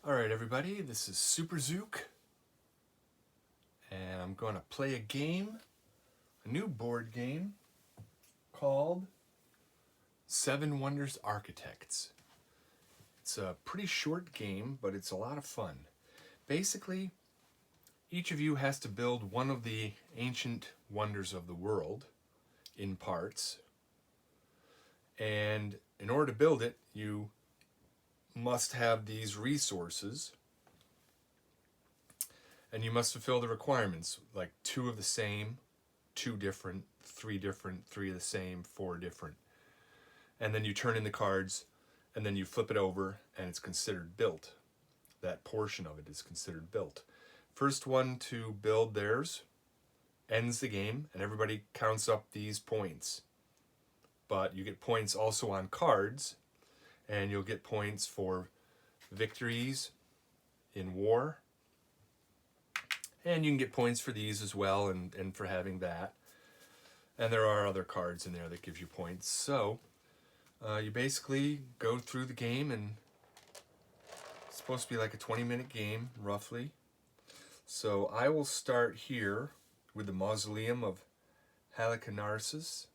Alright everybody, this is Super Zook, and I'm going to play a game, a new board game, called Seven Wonders Architects. It's a pretty short game, but it's a lot of fun. Basically, each of you has to build one of the ancient wonders of the world in parts, and in order to build it, you must have these resources, and you must fulfill the requirements, like 2 of the same, 2 different, 3 different, 3 of the same, 4 different. And then you turn in the cards, and then you flip it over, and it's considered built. That portion of it is considered built. First one to build theirs ends the game, and everybody counts up these points. But you get points also on cards, and you'll get points for victories in war. And you can get points for these as well, and for having that. And there are other cards in there that give you points. So you basically go through the game, and it's supposed to be like a 20-minute game, roughly. So I will start here with the Mausoleum of Haliconarsis,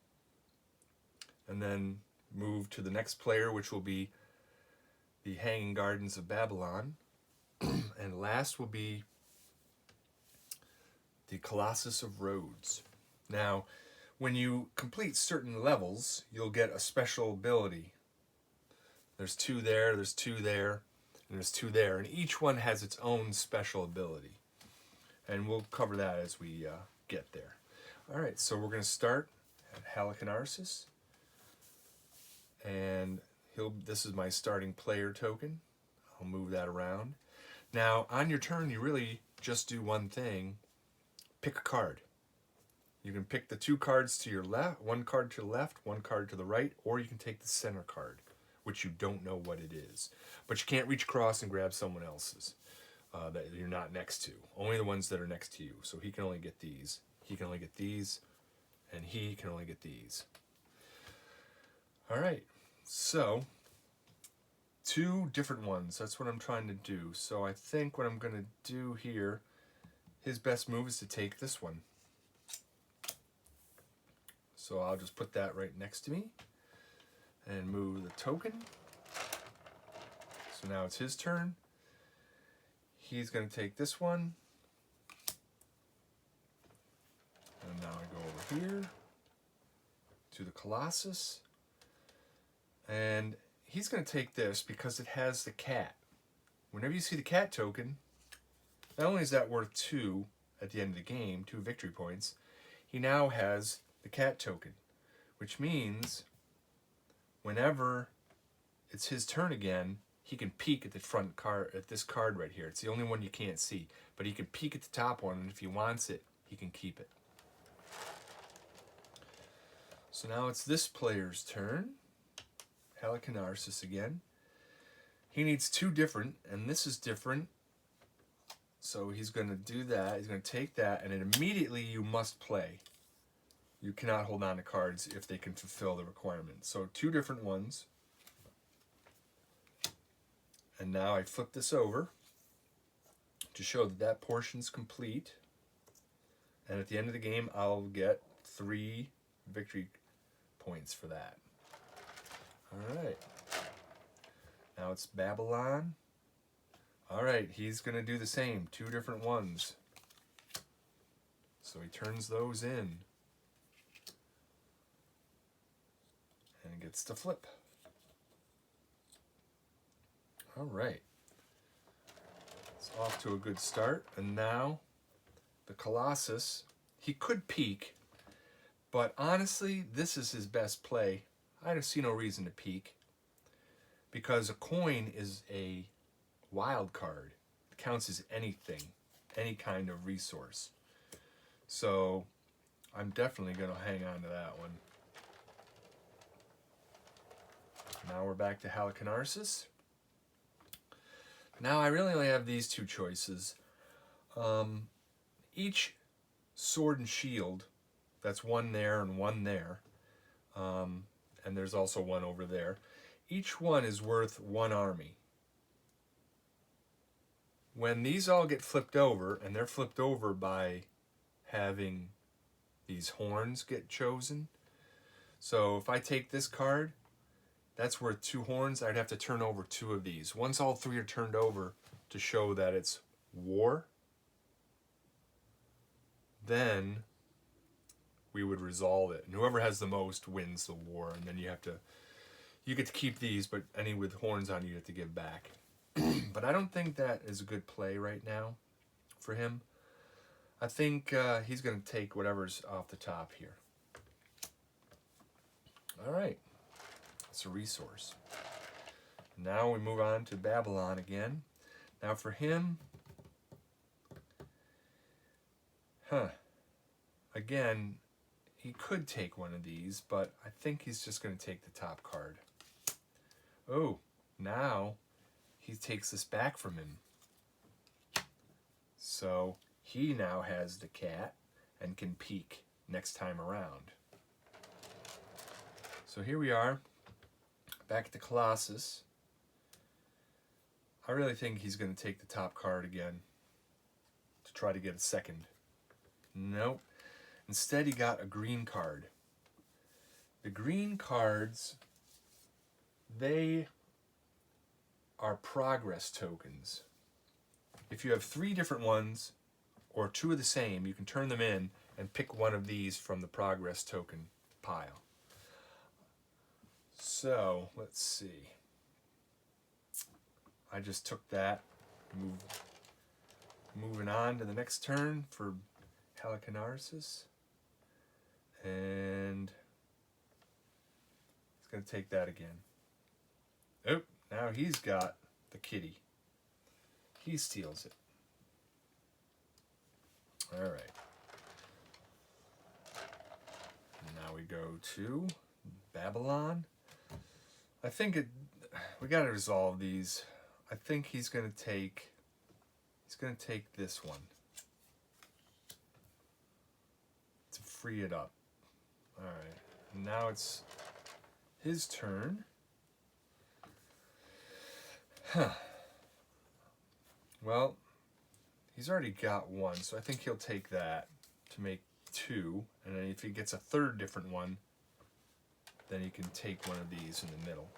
and then move to the next player, which will be the Hanging Gardens of Babylon. And last will be the Colossus of Rhodes. Now, when you complete certain levels, you'll get a special ability. There's 2 there, there's 2 there, and there's 2 there, and each one has its own special ability. And we'll cover that as we get there. All right, so we're going to start at Haliconarsis. And this is my starting player token. I'll move that around. Now, on your turn, you really just do one thing. Pick a card. You can pick the 2 cards to your left, 1 card to the left, 1 card to the right, or you can take the center card, which you don't know what it is. But you can't reach across and grab someone else's that you're not next to. Only the ones that are next to you. So he can only get these. He can only get these. And he can only get these. All right. So 2 different ones. That's what I'm trying to do. So I think what I'm going to do here, his best move is to take this one. So I'll just put that right next to me and move the token. So now it's his turn. He's going to take this one. And now I go over here to the Colossus. And he's going to take this because it has the cat. Whenever you see the cat token, not only is that worth 2 at the end of the game, 2 victory points, he now has the cat token, which means whenever it's his turn again, he can peek at the front card, at this card right here. It's the only one you can't see, but he can peek at the top one, and if he wants it, he can keep it. So now it's this player's turn. Haliconarsis again. He needs 2 different, and this is different. So he's going to do that. He's going to take that, and then immediately you must play. You cannot hold on to cards if they can fulfill the requirements. So 2 different ones. And now I flip this over to show that that portion's complete. And at the end of the game, I'll get 3 victory points for that. All right. Now it's Babylon. All right, he's going to do the same. 2 different ones. So he turns those in. And gets to flip. All right. It's off to a good start. And now the Colossus, he could peek, but honestly, this is his best play. I don't see no reason to peek because a coin is a wild card. It counts as anything, any kind of resource. So I'm definitely going to hang on to that one. Now we're back to Haliconarsis. Now I really only have these 2 choices. Each sword and shield, that's 1 there and 1 there, and there's also 1 over there. Each one is worth 1 army. when these all get flipped over, and they're flipped over by having these horns get chosen. So if I take this card, that's worth 2 horns. I'd have to turn over 2 of these. Once all 3 are turned over to show that it's war, then we would resolve it. And whoever has the most wins the war. And then you get to keep these, but any with horns on you have to give back. But I don't think that is a good play right now for him. I think he's going to take whatever's off the top here. All right. It's a resource. Now we move on to Babylon again. Now for him, again, he could take one of these, but I think he's just going to take the top card. Oh, now he takes this back from him. So he now has the cat and can peek next time around. So here we are, back at the Colossus. I really think he's going to take the top card again to try to get a second. Nope. Instead, he got a green card. The green cards, they are progress tokens. If you have 3 different ones or 2 of the same, you can turn them in and pick one of these from the progress token pile. So, let's see. I just took that, moving on to the next turn for Haliconarsis. And it's going to take that again. Oh, now he's got the kitty. He steals it. All right. Now we go to Babylon. I think we got to resolve these. I think he's going to take this one to free it up. All right. Now it's his turn. Well, he's already got 1, so I think he'll take that to make 2, and then if he gets a third different one, then he can take one of these in the middle.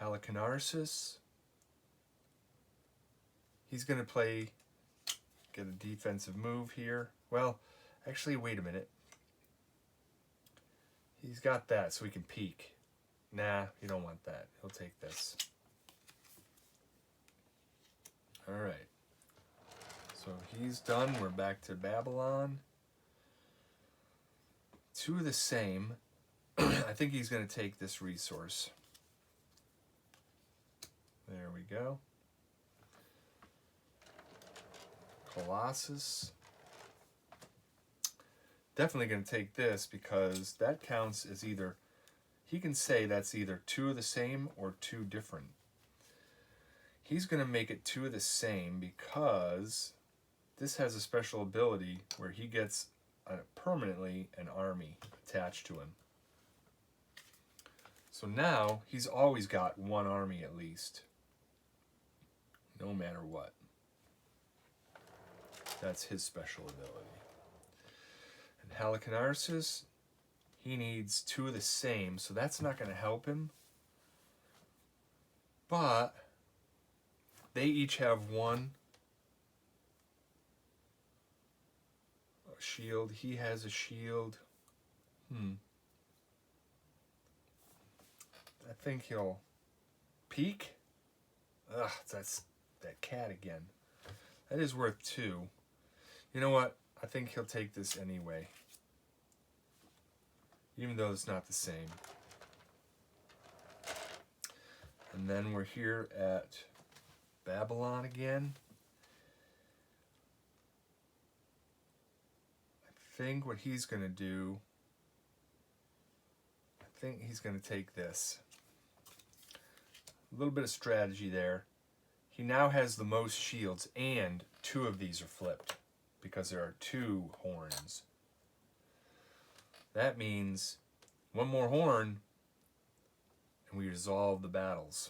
Haliconarsis. He's going to get a defensive move here. Well, actually, wait a minute. He's got that, so he can peek. Nah, you don't want that. He'll take this. All right. So he's done. We're back to Babylon. 2 of the same. I think he's going to take this resource. There we go. Colossus. Definitely going to take this because that counts as either, he can say that's either 2 of the same or 2 different. He's going to make it 2 of the same because this has a special ability where he gets permanently an army attached to him. So now he's always got 1 army at least, no matter what. That's his special ability. And Haliconarsis, he needs 2 of the same, so that's not going to help him. But they each have 1 shield. He has a shield. I think he'll peek. Ugh, that's that cat again. That is worth 2. You know what? I think he'll take this anyway. Even though it's not the same. And then we're here at Babylon again. I think what he's going to do, I think he's going to take this. A little bit of strategy there. He now has the most shields, and 2 of these are flipped because there are 2 horns. That means 1 more horn and we resolve the battles.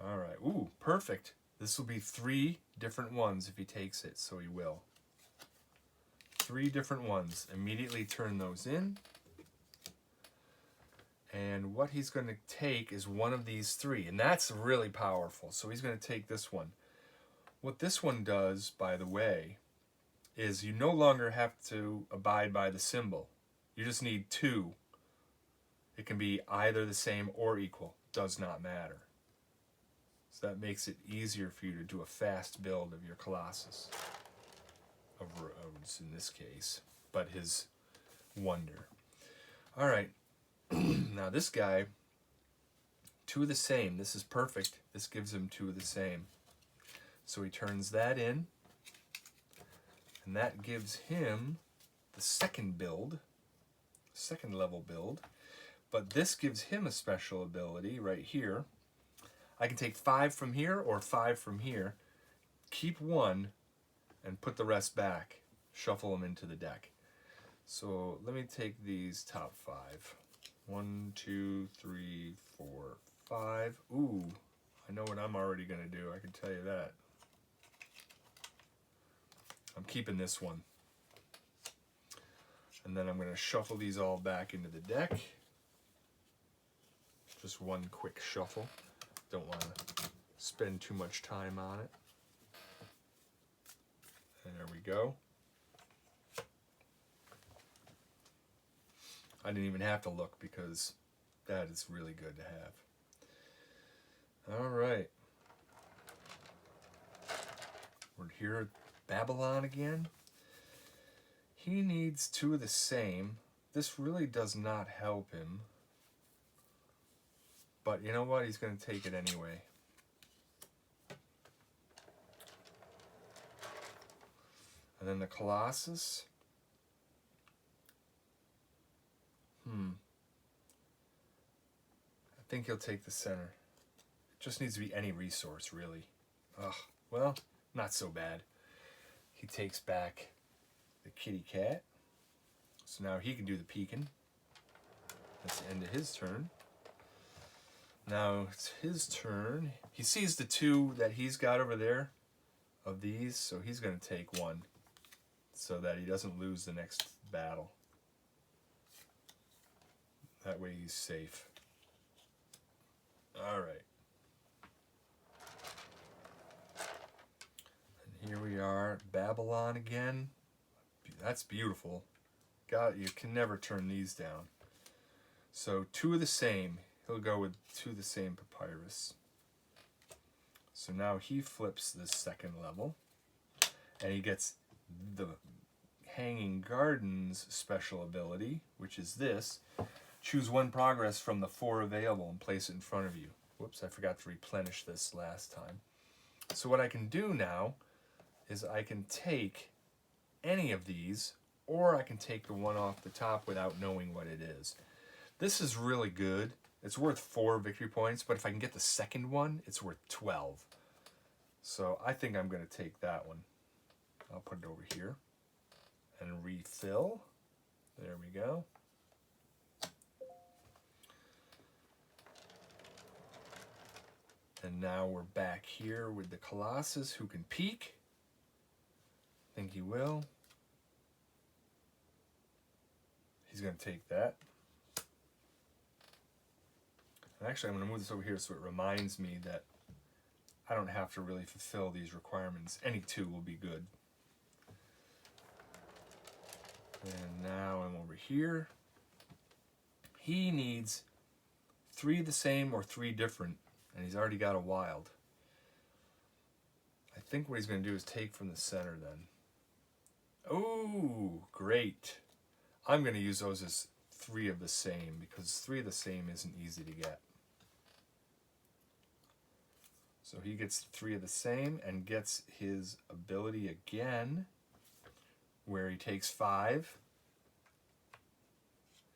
All right. Ooh, perfect. This will be 3 different ones if he takes it, so he will. 3 different ones. Immediately turn those in. And what he's going to take is one of these 3, and that's really powerful. So he's going to take this one. What this one does, by the way, is you no longer have to abide by the symbol. You just need 2. It can be either the same or equal. Does not matter. So that makes it easier for you to do a fast build of your Colossus of Rhodes in this case, but his wonder. All right. Now this guy, 2 of the same. This is perfect. This gives him 2 of the same. So he turns that in, and that gives him the second build, second level build. But this gives him a special ability right here. I can take 5 from here or 5 from here, keep 1, and put the rest back. Shuffle them into the deck. So let me take these top 5. 1, 2, 3, 4, 5. Ooh, I know what I'm already going to do. I can tell you that. I'm keeping this one. And then I'm going to shuffle these all back into the deck. Just one quick shuffle. Don't want to spend too much time on it. And there we go. I didn't even have to look because that is really good to have. All right. We're here at Babylon again. He needs 2 of the same. This really does not help him. But you know what? He's going to take it anyway. And then the Colossus. I think he'll take the center. It just needs to be any resource, really. Ugh, well, not so bad. He takes back the kitty cat. So now he can do the peeking. That's the end of his turn. Now it's his turn. He sees the 2 that he's got over there of these, so he's going to take 1 so that he doesn't lose the next battle. That way he's safe. All right. And here we are, Babylon again. That's beautiful. God, you can never turn these down. So 2 of the same. He'll go with 2 of the same papyrus. So now he flips this second level. And he gets the Hanging Gardens special ability, which is this. Choose 1 progress from the 4 available and place it in front of you. Whoops, I forgot to replenish this last time. So what I can do now is I can take any of these, or I can take the one off the top without knowing what it is. This is really good. It's worth 4 victory points, but if I can get the second one, it's worth 12. So I think I'm going to take that one. I'll put it over here and refill. There we go. And now we're back here with the Colossus, who can peek. I think he will. He's going to take that. And actually, I'm going to move this over here so it reminds me that I don't have to really fulfill these requirements. Any 2 will be good. And now I'm over here. He needs 3 the same or 3 different. And he's already got a wild. I think what he's going to do is take from the center then. Oh, great. I'm going to use those as 3 of the same, because 3 of the same isn't easy to get. So he gets 3 of the same and gets his ability again, where he takes 5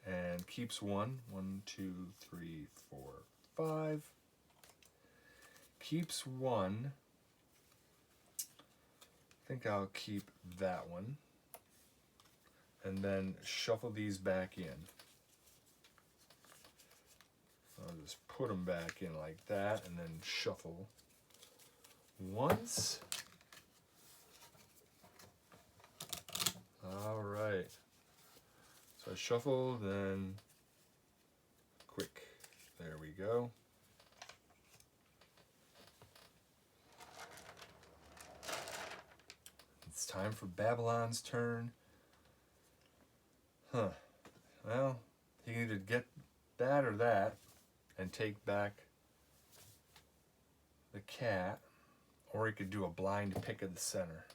and keeps 1. 1, 2, 3, 4, 5. Keeps 1. I think I'll keep that one. And then shuffle these back in. I'll just put them back in like that and then shuffle once. All right. So I shuffle, then quick. There we go. It's time for Babylon's turn. Huh. Well, he can either get that or that and take back the cat, or he could do a blind pick of the center.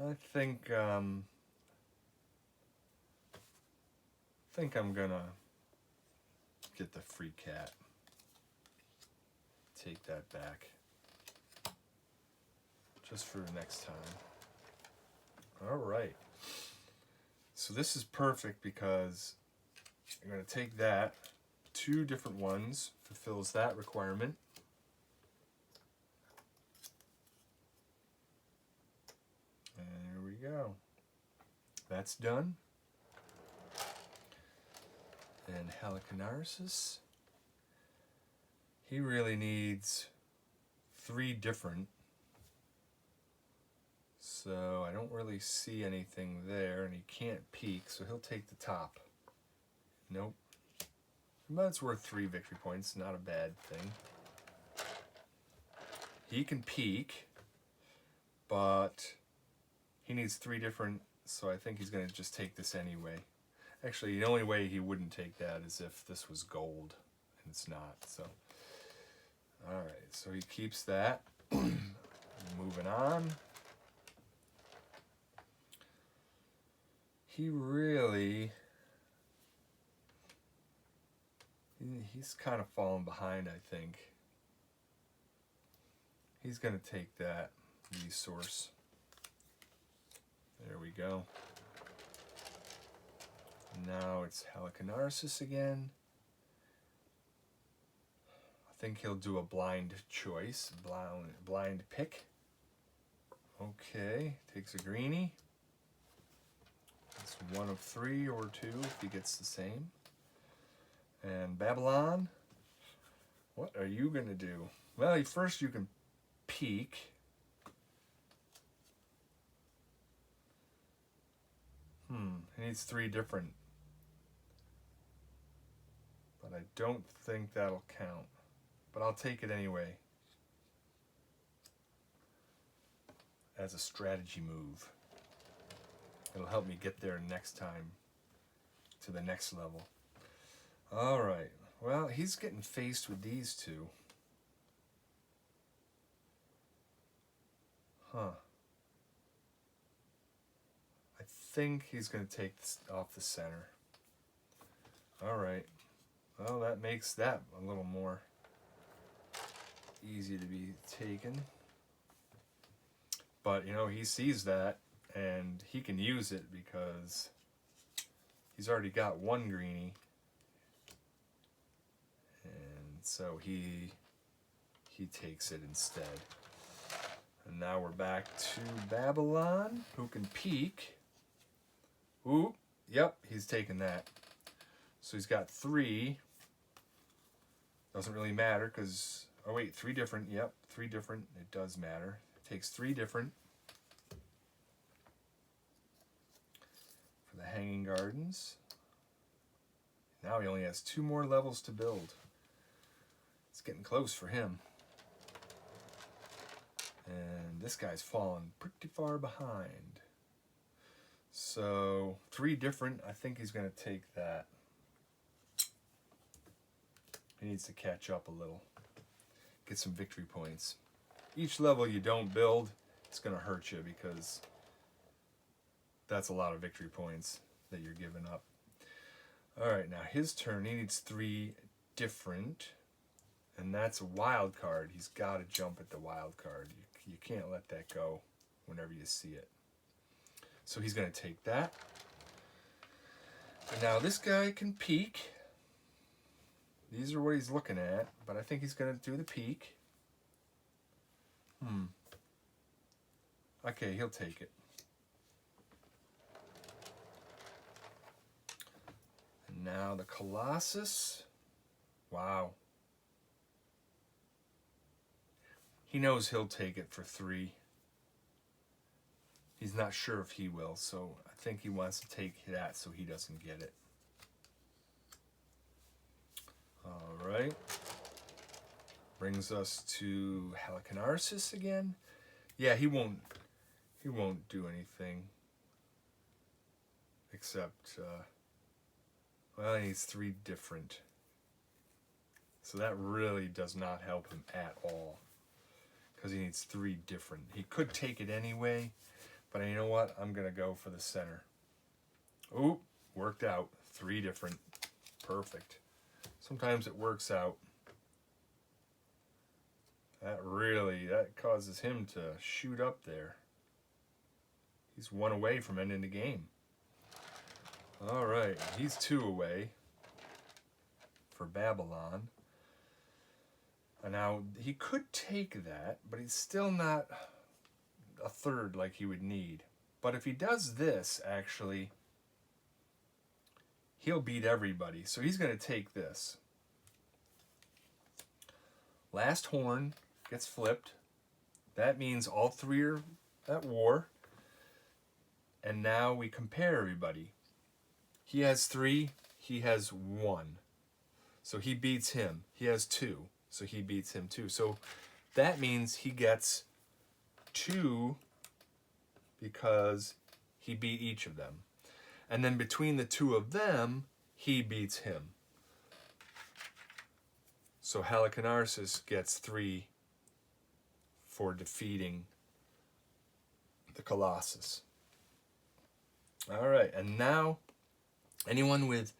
I think I'm gonna get the free cat. Take that back. Just for next time. All right. So this is perfect because I'm going to take that. 2 different ones fulfills that requirement. And there we go. That's done. And Haliconarsis. He really needs 3 different. So I don't really see anything there, and he can't peek, so he'll take the top. Nope. But it's worth 3 victory points, not a bad thing. He can peek, but he needs 3 different, so I think he's going to just take this anyway. Actually, the only way he wouldn't take that is if this was gold, and it's not. So, alright, so he keeps that. Moving on. He really, he's kind of fallen behind, I think. He's going to take that resource. There we go. Now it's Haliconarsis again. I think he'll do a blind choice, blind pick. Okay, takes a greenie. It's 1 of 3 or 2 if he gets the same. And Babylon, what are you going to do? Well, first you can peek. He needs 3 different. But I don't think that'll count. But I'll take it anyway. As a strategy move. It'll help me get there next time to the next level. All right. Well, he's getting faced with these 2. Huh. I think he's going to take this off the center. All right. Well, that makes that a little more easy to be taken. But, you know, he sees that. And he can use it because he's already got 1 greenie. And so he takes it instead. And now we're back to Babylon, who can peek. Ooh, yep, he's taking that. So he's got 3. Doesn't really matter because, oh wait, 3 different. Yep, 3 different. It does matter. It takes 3 different. The Hanging Gardens. Now he only has 2 more levels to build. It's getting close for him. And this guy's fallen pretty far behind. So 3 different. I think he's going to take that. He needs to catch up a little. Get some victory points. Each level you don't build, it's going to hurt you because that's a lot of victory points that you're giving up. All right, now his turn. He needs 3 different, and that's a wild card. He's got to jump at the wild card. You can't let that go whenever you see it. So he's going to take that. And now this guy can peek. These are what he's looking at, but I think he's going to do the peek. Okay, he'll take it. Now the Colossus. Wow. He knows he'll take it for 3. He's not sure if he will, so I think he wants to take that so he doesn't get it. All right. Brings us to Haliconarsis again. Yeah, he won't do anything except well, he needs 3 different. So that really does not help him at all, because he needs 3 different. He could take it anyway, but you know what? I'm gonna go for the center. Ooh, worked out. 3 different. Perfect. Sometimes it works out. That causes him to shoot up there. He's 1 away from ending the game. All right, he's 2 away for Babylon. And now he could take that, but he's still not a 3rd like he would need. But if he does this, actually, he'll beat everybody. So he's going to take this. Last horn gets flipped. That means all 3 are at war. And now we compare everybody. He has 3, he has 1. So he beats him. He has 2, so he beats him too. So that means he gets 2 because he beat each of them. And then between the 2 of them, he beats him. So Haliconarsis gets 3 for defeating the Colossus. All right, and now anyone with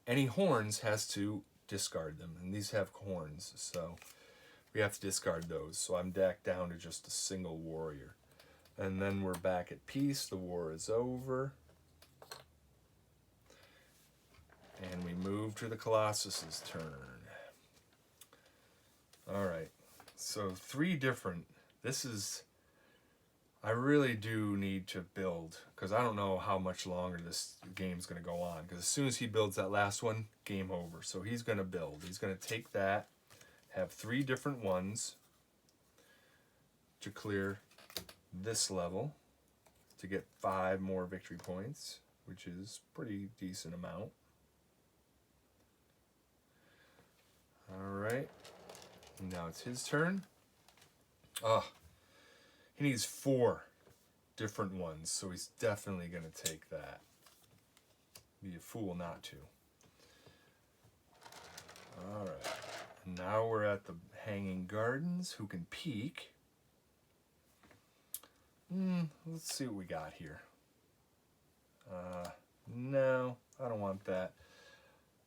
any horns has to discard them. And these have horns, so we have to discard those. So I'm decked down to just a single warrior. And then we're back at peace. The war is over. And we move to the Colossus's turn. All right, so 3 different. I really do need to build, because I don't know how much longer this game's going to go on. Because as soon as he builds that last one, game over. So he's going to build. He's going to take that, have 3 different ones to clear this level to get 5 more victory points, which is pretty decent amount. All right. Now it's his turn. He needs 4 different ones, so he's definitely going to take that. Be a fool not to. All right. Now we're at the Hanging Gardens. Who can peek? Let's see what we got here. No, I don't want that.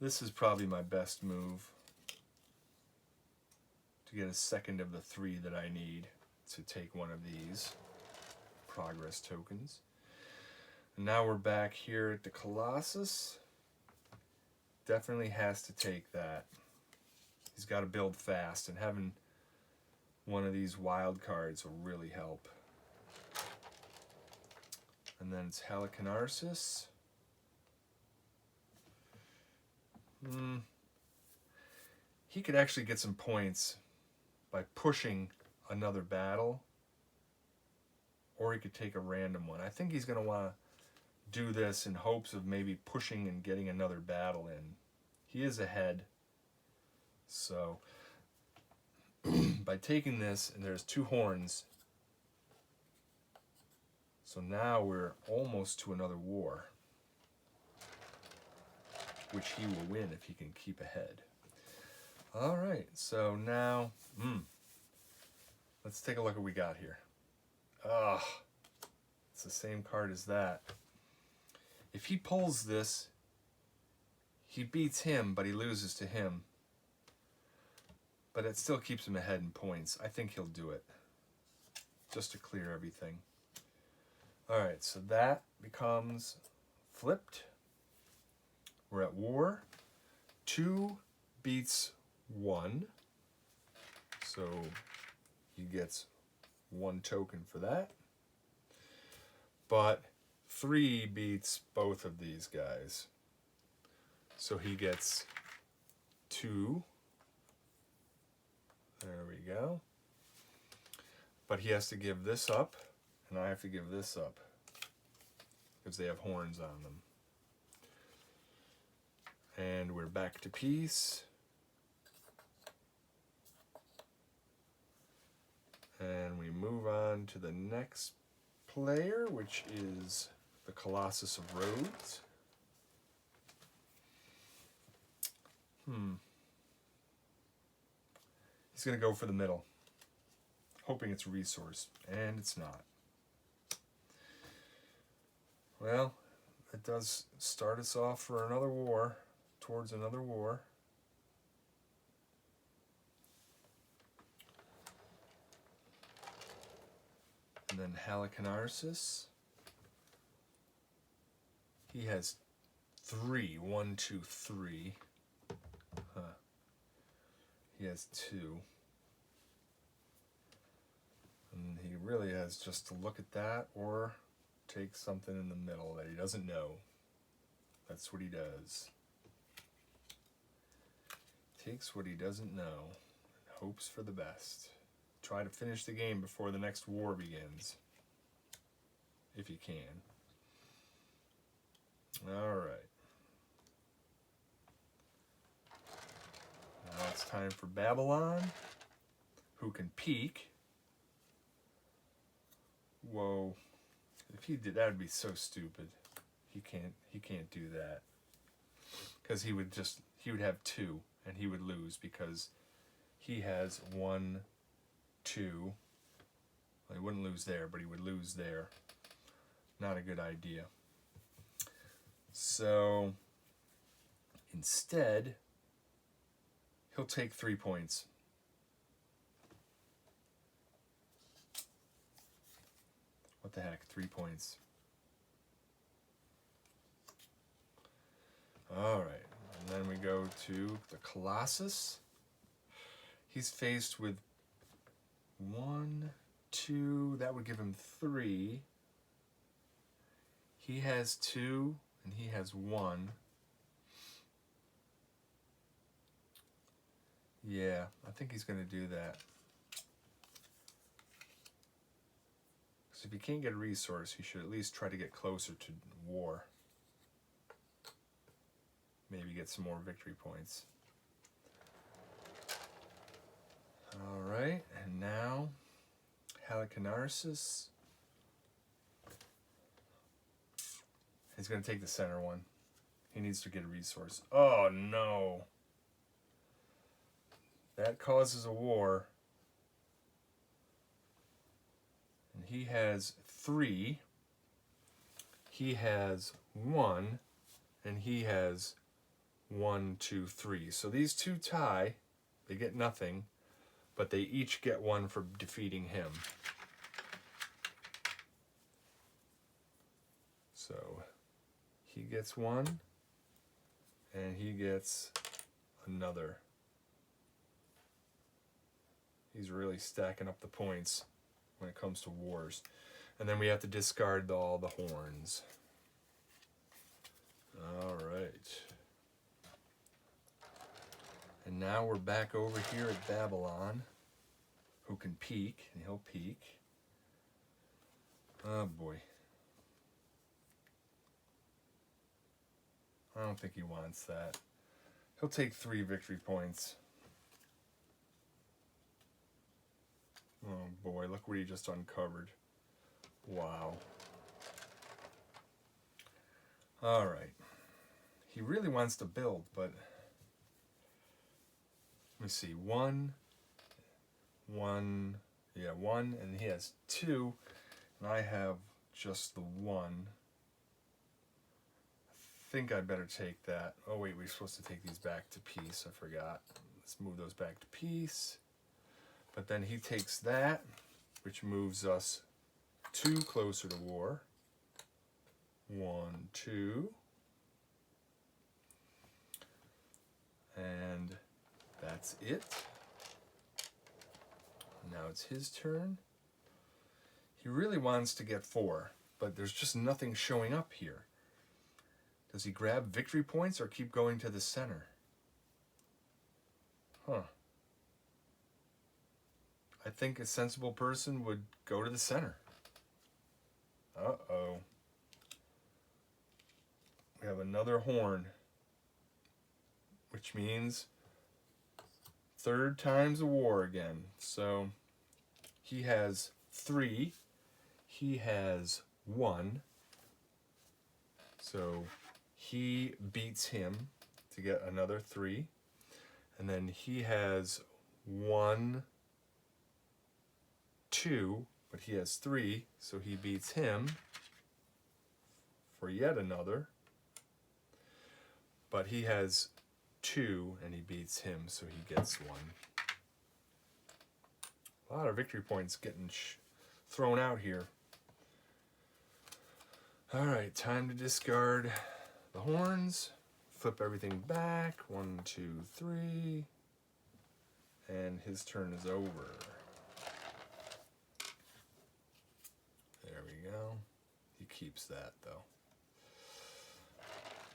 This is probably my best move to get a second of the 3 that I need to take one of these progress tokens. And now we're back here at the Colossus. Definitely has to take that. He's got to build fast, and having one of these wild cards will really help. And then it's Haliconarsis. He could actually get some points by pushing another battle, or he could take a random one. I think he's going to want to do this in hopes of maybe pushing and getting another battle in. He is ahead, so by taking this, and there's 2 horns, so now we're almost to another war, which he will win if he can keep ahead. All right, so now let's take a look at what we got here. It's the same card as that. If he pulls this, he beats him, but he loses to him. But it still keeps him ahead in points. I think he'll do it, just to clear everything. All right, so that becomes flipped. We're at war. 2 beats 1. So he gets 1 token for that. But 3 beats both of these guys. So he gets 2 There we go. But he has to give this up, and I have to give this up, because they have horns on them. And we're back to peace. And we move on to the next player, which is the Colossus of Rhodes. He's going to go for the middle, hoping it's a resource, and it's not. Well, it does start us off for another war, towards another war. And then Haliconarsis. He has 3. 1, 2, 3. He has 2. And he really has just to look at that or take something in the middle that he doesn't know. That's what he does. Takes what he doesn't know and hopes for the best. Try to finish the game before the next war begins, if you can. Alright. Now it's time for Babylon, who can peek. Whoa. If he did, that would be so stupid. He can't do that. Because he would have 2, and he would lose because he has 1, 2. Well, he wouldn't lose there, but he would lose there. Not a good idea. So instead, he'll take 3 points. What the heck, 3 points. All right, and then we go to the Colossus. He's faced with 1, 2, that would give him 3. He has 2, and he has 1. Yeah, I think he's going to do that. Because if he can't get a resource, he should at least try to get closer to war. Maybe get some more victory points. Alright, and now Haliconarsis. He's going to take the center one. He needs to get a resource. Oh no! That causes a war. And he has 3. He has 1. And he has 1, 2, 3. So these 2 tie. They get nothing. But they each get 1 for defeating him. So he gets 1. And he gets another. He's really stacking up the points when it comes to wars. And then we have to discard all the horns. Alright. And now we're back over here at Babylon, who can peek, and he'll peek. Oh boy. I don't think he wants that. He'll take 3 victory points. Oh boy, look what he just uncovered. Wow. Alright. He really wants to build, but let me see. 1, and he has 2, and I have just the 1. I think I better take that. Oh wait, we're supposed to take these back to peace. I forgot. Let's move those back to peace. But then he takes that, which moves us 2 closer to war. 1, 2. And that's it. Now it's his turn. He really wants to get 4, but there's just nothing showing up here. Does he grab victory points or keep going to the center? Huh. I think a sensible person would go to the center. Uh-oh. We have another horn, which means third time's a war again. So he has 3. He has 1. So he beats him to get another 3. And then he has 1, 2, but he has 3, so he beats him for yet another. But he has 2, and he beats him, so he gets 1. A lot of victory points getting thrown out here. All right, time to discard the horns. Flip everything back. 1, 2, 3. And his turn is over. There we go. He keeps that, though.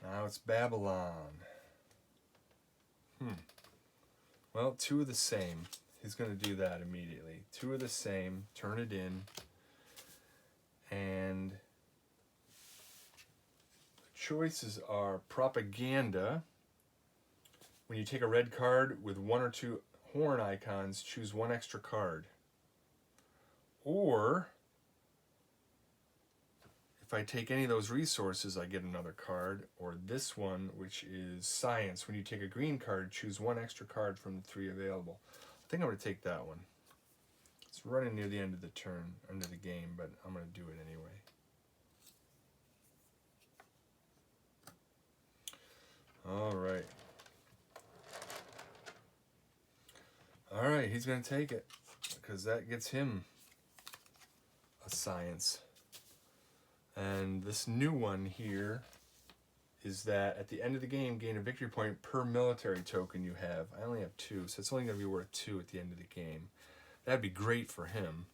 Now it's Babylon. Well, 2 of the same. He's going to do that immediately. 2 of the same. Turn it in. And the choices are propaganda. When you take a red card with 1 or 2 horn icons, choose 1 extra card. Or if I take any of those resources, I get another card. Or this one, which is science. When you take a green card, choose 1 extra card from the 3 available. I think I'm going to take that one. It's running near the end of the turn, end of the game, but I'm going to do it anyway. All right. All right, he's going to take it because that gets him a science. And this new one here is that at the end of the game, gain a victory point per military token you have. I only have 2, so it's only going to be worth 2 at the end of the game. That'd be great for him.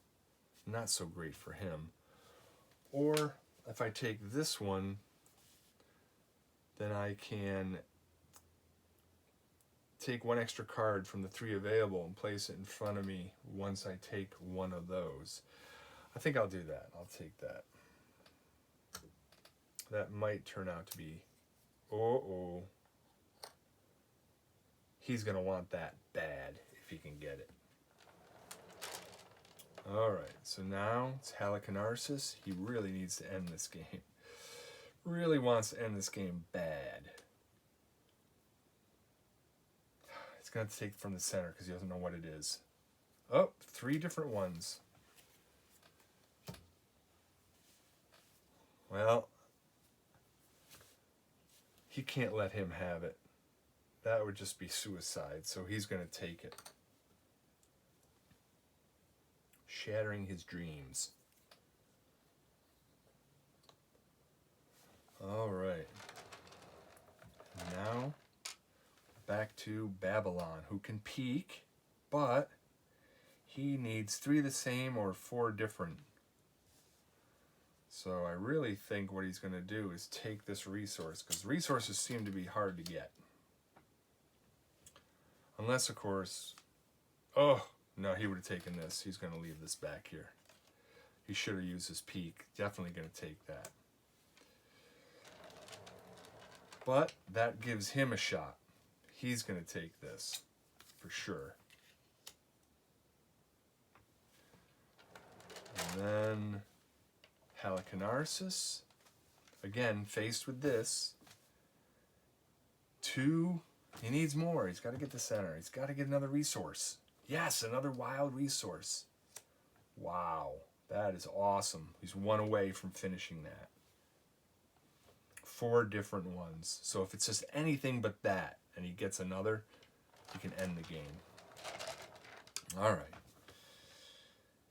Not so great for him. Or if I take this one, then I can take 1 extra card from the 3 available and place it in front of me once I take one of those. I think I'll do that. I'll take that. That might turn out to be... Uh-oh. He's going to want that bad if he can get it. Alright, so now it's Haliconarsis. He really needs to end this game. Really wants to end this game bad. He's going to take from the center because he doesn't know what it is. Oh, 3 different ones. Well, he can't let him have it. That would just be suicide, so he's going to take it. Shattering his dreams. All right. Now, back to Babylon, who can peek, but he needs 3 of the same or 4 different. So I really think what he's going to do is take this resource, because resources seem to be hard to get. Unless, of course... Oh, no, he would have taken this. He's going to leave this back here. He should have used his peek. Definitely going to take that. But that gives him a shot. He's going to take this, for sure. And then Haliconarsis, again, faced with this. 2, he needs more. He's got to get the center. He's got to get another resource. Yes, another wild resource. Wow, that is awesome. He's 1 away from finishing that. 4 different ones. So if it's just anything but that, and he gets another, he can end the game. All right.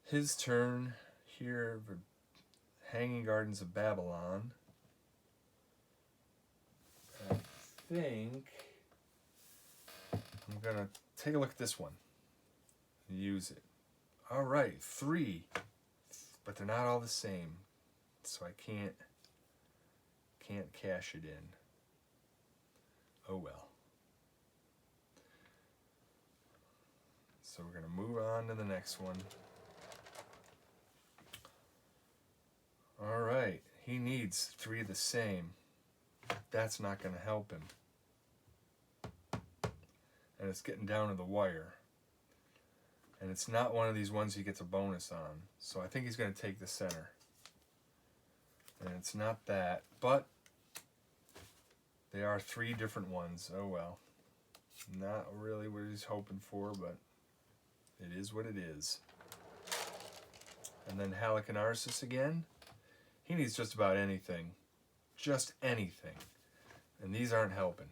His turn here, Hanging Gardens of Babylon. I think I'm going to take a look at this one. Use it. All right, 3. But they're not all the same. So I can't cash it in. Oh well. So we're going to move on to the next one. All right, he needs 3 of the same. That's not going to help him. And it's getting down to the wire. And it's not one of these ones he gets a bonus on. So I think he's going to take the center. And it's not that, but they are 3 different ones. Oh well. Not really what he's hoping for, but it is what it is. And then Haliconarsis again. He needs just about anything. Just anything. And these aren't helping.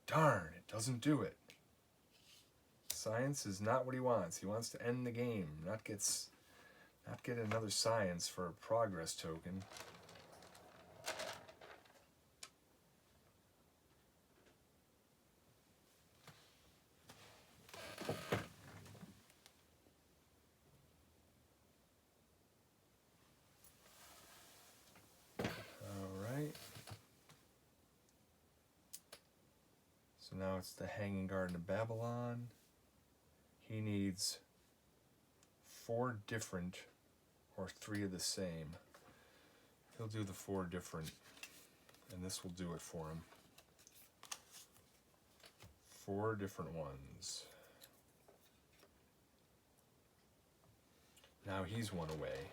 Darn, it doesn't do it. Science is not what he wants. He wants to end the game, not get another science for a progress token. So now it's the Hanging Garden of Babylon. He needs 4 different or 3 of the same. He'll do the 4 different, and this will do it for him. 4 different ones. Now he's 1 away.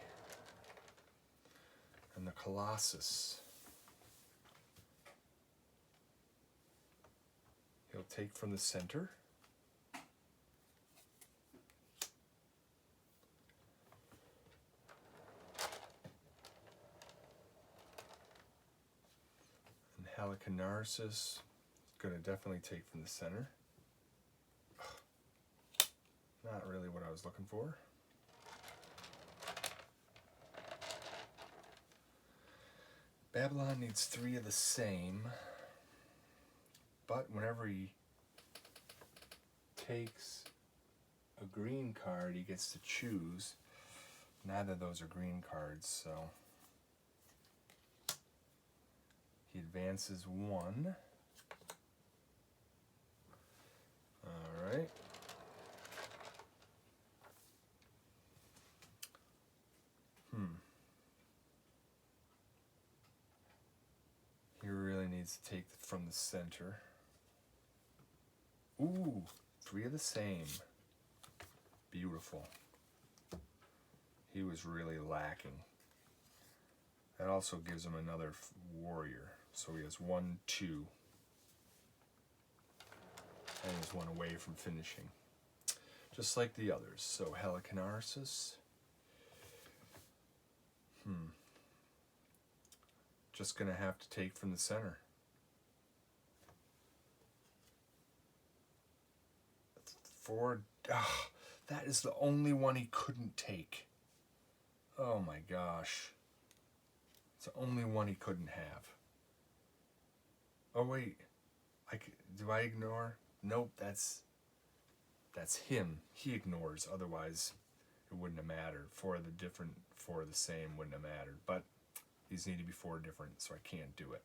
And the Colossus. He'll take from the center. And Haliconarsis is going to definitely take from the center. Not really what I was looking for. Babylon needs 3 of the same. But whenever he takes a green card, he gets to choose. Neither of those are green cards, so he advances 1. All right. He really needs to take from the center. Ooh, 3 of the same. Beautiful. He was really lacking. That also gives him another warrior. So he has 1, 2. And he's 1 away from finishing. Just like the others. So Haliconarsis. Just going to have to take from the center. 4. That is the only one he couldn't take. Oh my gosh. It's the only one he couldn't have. Oh wait. Do I ignore? Nope, that's him. He ignores. Otherwise, it wouldn't have mattered. 4 of the same wouldn't have mattered. But these need to be 4 different, so I can't do it.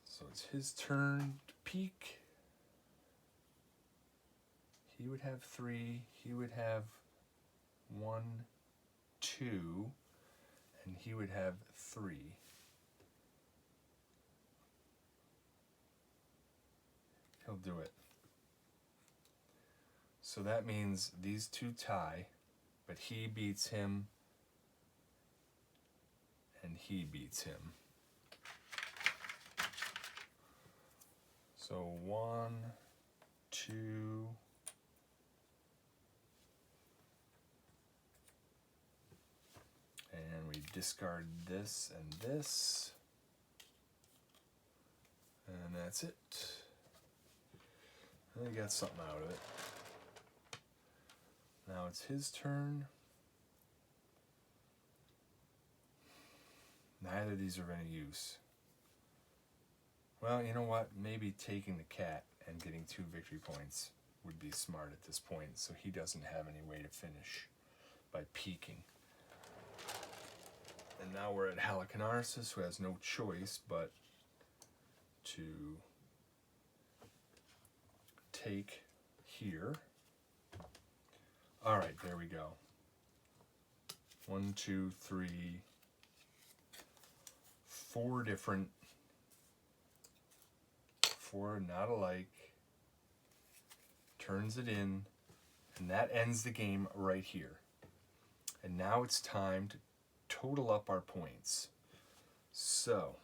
So it's his turn to peek. He would have 3. He would have 1, 2, and he would have 3. He'll do it. So that means these 2 tie, but he beats him, and he beats him. So 1, 2, and we discard this and this, and that's it. And we got something out of it. Now it's his turn. Neither of these are of any use. Well, you know what? Maybe taking the cat and getting 2 victory points would be smart at this point, so he doesn't have any way to finish by peeking. And now we're at Haliconarsis, who has no choice but to take here. All right, there we go. 1, 2, 3, 4 different, 4 not alike. Turns it in, and that ends the game right here. And now it's time to total up our points. So,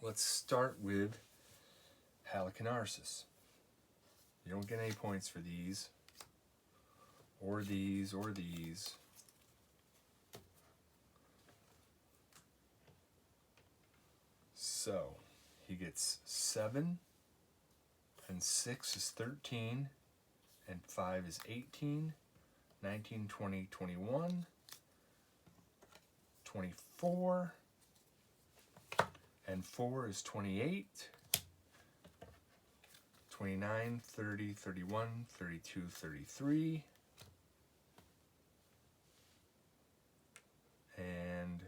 let's start with Haliconarsis. You don't get any points for these, or these, or these. So, he gets 7, and 6 is 13, and 5 is 18, 19, 20, 21, 24, and 4 is 28, 29, 30, 31, 32, 33, and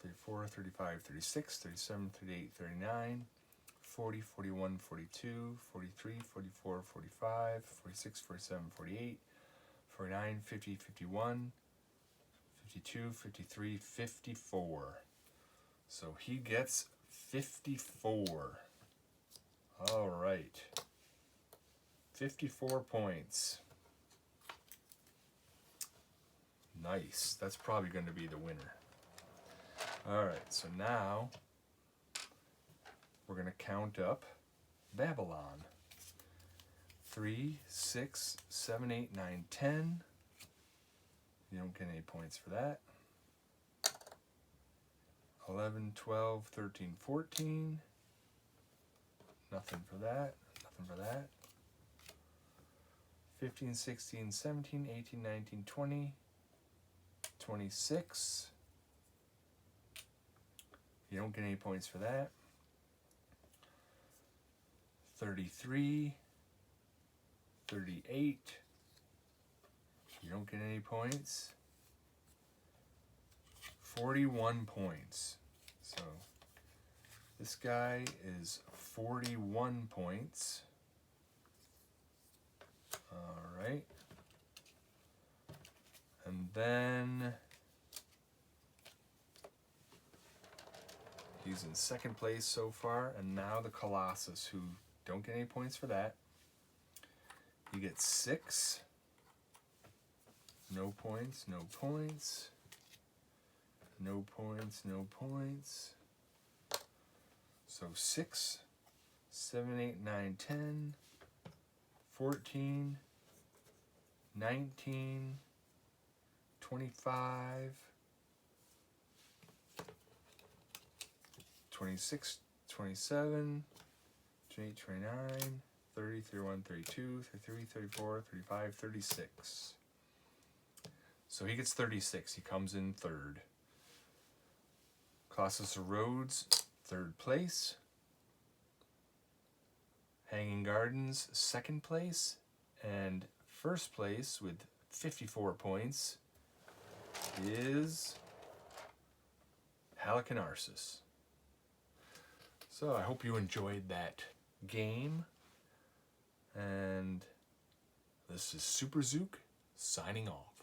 34, 35, 36, 37, 38, 39, 40, 41, 42, 43, 44, 45, 46, 47, 48, 49, 50, 51, 52, 53, 54. So he gets 54. All right. 54 points. Nice. That's probably going to be the winner. All right, so now we're going to count up Babylon. 3, 6, 7, 8, 9, 10. You don't get any points for that. 11, 12, 13, 14. Nothing for that. Nothing for that. 15, 16, 17, 18, 19, 20. 26. You don't get any points for that. 33, 38. You don't get any points. 41 points. So this guy is 41 points. All right. And then he's in second place so far, and now the Colossus, who don't get any points for that. He gets 6. No points, no points. No points, no points. So 6, 7, 8, 9, 10, 14, 19, 25, 26, 27, 28, 29, 30, 31, 32, 33, 34, 35, 36. So he gets 36. He comes in third. Colossus of Rhodes, third place. Hanging Gardens, second place. And first place with 54 points is Haliconarsis. So I hope you enjoyed that game. And this is Super Zook signing off.